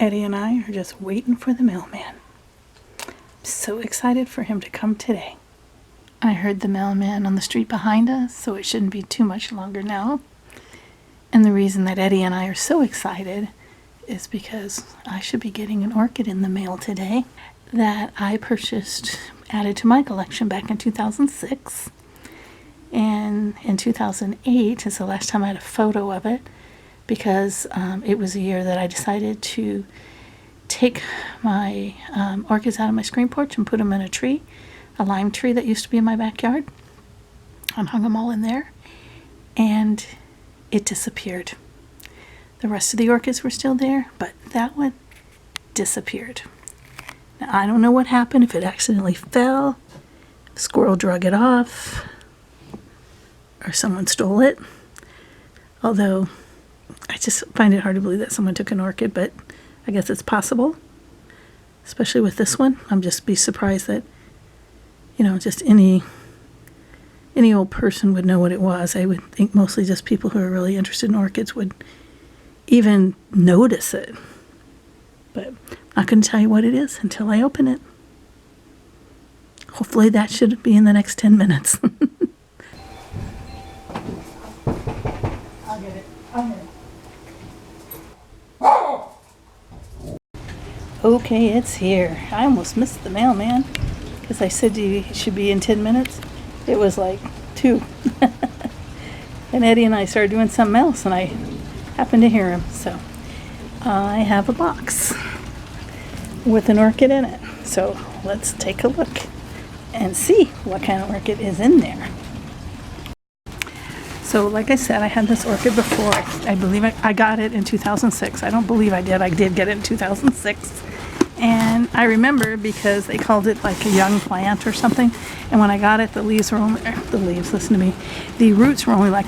Eddie and I are just waiting for the mailman. I'm so excited for him to come today. I heard the mailman on the street behind us, so it shouldn't be too much longer now. And the reason that Eddie and I are so excited is because I should be getting an orchid in the mail today that I purchased, added to my collection back in 2006. And in 2008 is the last time I had a photo of it, because it was a year that I decided to take my orchids out of my screen porch and put them in a tree, a lime tree that used to be in my backyard, and hung them all in there, and it disappeared. The rest of the orchids were still there, but that one disappeared. Now, I don't know what happened, if it accidentally fell, a squirrel drug it off, or someone stole it. Although, I just find it hard to believe that someone took an orchid, but I guess it's possible. Especially with this one. I'm just be surprised that, just any old person would know what it was. I would think mostly just people who are really interested in orchids would even notice it. But I'm not going to tell you what it is until I open it. Hopefully that should be in the next 10 minutes. I'll get it. Okay, it's here. I almost missed the mailman because I said it should be in 10 minutes. It was like 2. And Eddie and I started doing something else, and I happened to hear him. So I have a box with an orchid in it. So let's take a look and see what kind of orchid is in there. So like I said, I had this orchid before. I believe I got it in 2006. I don't believe I did. I did get it in 2006. And I remember because they called it like a young plant or something. And when I got it, the roots were only like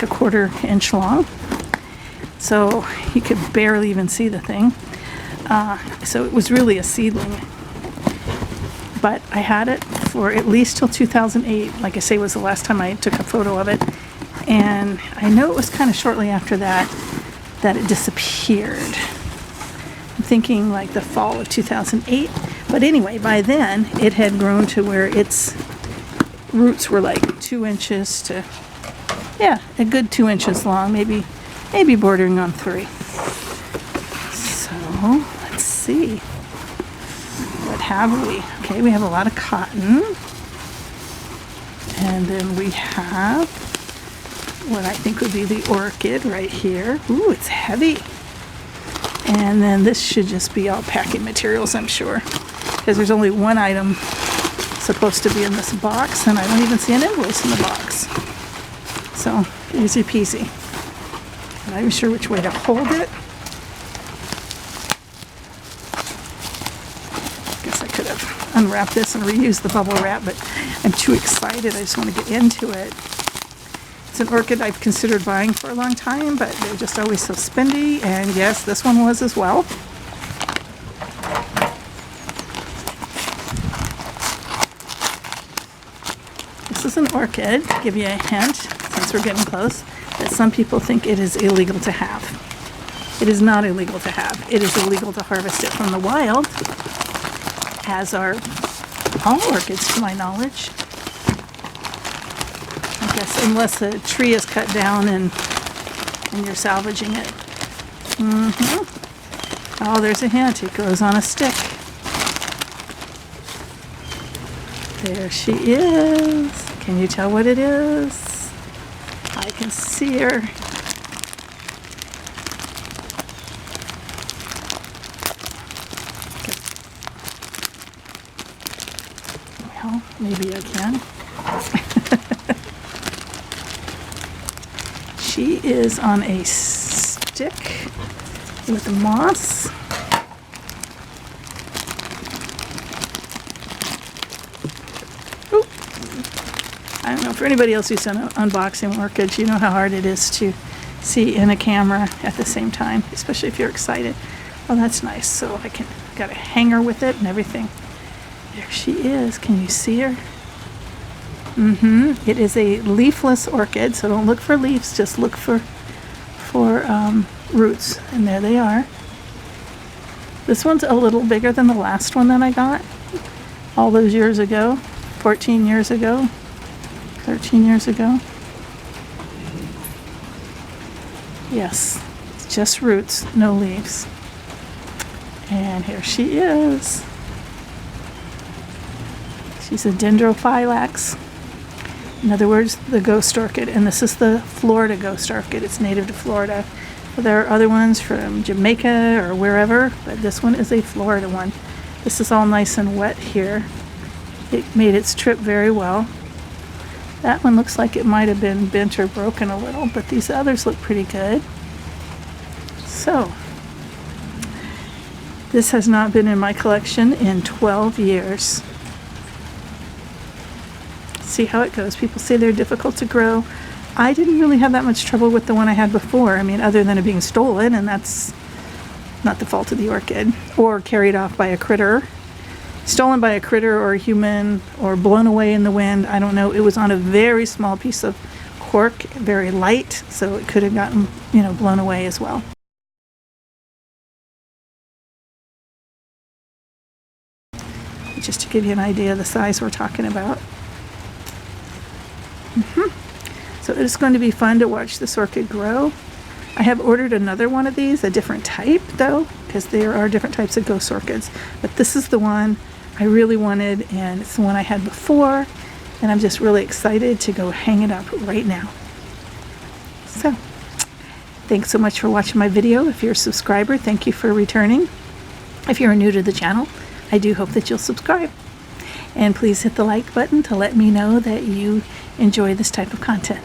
a 1/4 inch long. So you could barely even see the thing. So it was really a seedling. But I had it for at least till 2008. Like I say, was the last time I took a photo of it. And I know it was kind of shortly after that it disappeared. I'm thinking like the fall of 2008. But anyway, by then it had grown to where its roots were like 2 inches to, a good 2 inches long, maybe bordering on 3. So let's see. What have we? Okay, we have a lot of cotton. And then we have what I think would be the orchid right here. Ooh, it's heavy. And then this should just be all packing materials, I'm sure, because there's only one item supposed to be in this box, and I don't even see an invoice in the box. So easy peasy. I'm not even sure which way to hold it. Guess I could have unwrapped this and reused the bubble wrap, but I'm too excited. I just want to get into it. It's an orchid I've considered buying for a long time, but they're just always so spendy, and yes, this one was as well. This is an orchid, to give you a hint, since we're getting close, that some people think it is illegal to have. It is not illegal to have. It is illegal to harvest it from the wild, as are all orchids to my knowledge. I guess unless a tree is cut down and you're salvaging it. Oh, there's a hint. It grows on a stick. There she is. Can you tell what it is? I can see her. Well, maybe I can. She is on a stick with moss. Ooh. I don't know, for anybody else who's done unboxing orchids, you know how hard it is to see in a camera at the same time, especially if you're excited. Oh, that's nice. So got a hanger with it and everything. There she is. Can you see her? It is a leafless orchid, so don't look for leaves, just look for roots. And there they are. This one's a little bigger than the last one that I got all those years ago, 14 years ago, 13 years ago. Yes, it's just roots, no leaves. And here she is. She's a dendrophylax. In other words, the ghost orchid. And this is the Florida ghost orchid. It's native to Florida. There are other ones from Jamaica or wherever, but this one is a Florida one. This is all nice and wet here. It made its trip very well. That one looks like it might have been bent or broken a little, but these others look pretty good. So, this has not been in my collection in 12 years. See how it goes. People say they're difficult to grow. I didn't really have that much trouble with the one I had before. I mean, other than it being stolen, and that's not the fault of the orchid, or carried off by a critter. Stolen by a critter or a human, or blown away in the wind. I don't know. It was on a very small piece of cork, very light, so it could have gotten, blown away as well. Just to give you an idea of the size we're talking about. So it's going to be fun to watch this orchid grow. I have ordered another one of these, a different type though, because there are different types of ghost orchids. But this is the one I really wanted, and it's the one I had before, and I'm just really excited to go hang it up right now. So, thanks so much for watching my video. If you're a subscriber, thank you for returning. If you're new to the channel, I do hope that you'll subscribe. And please hit the like button to let me know that you enjoy this type of content.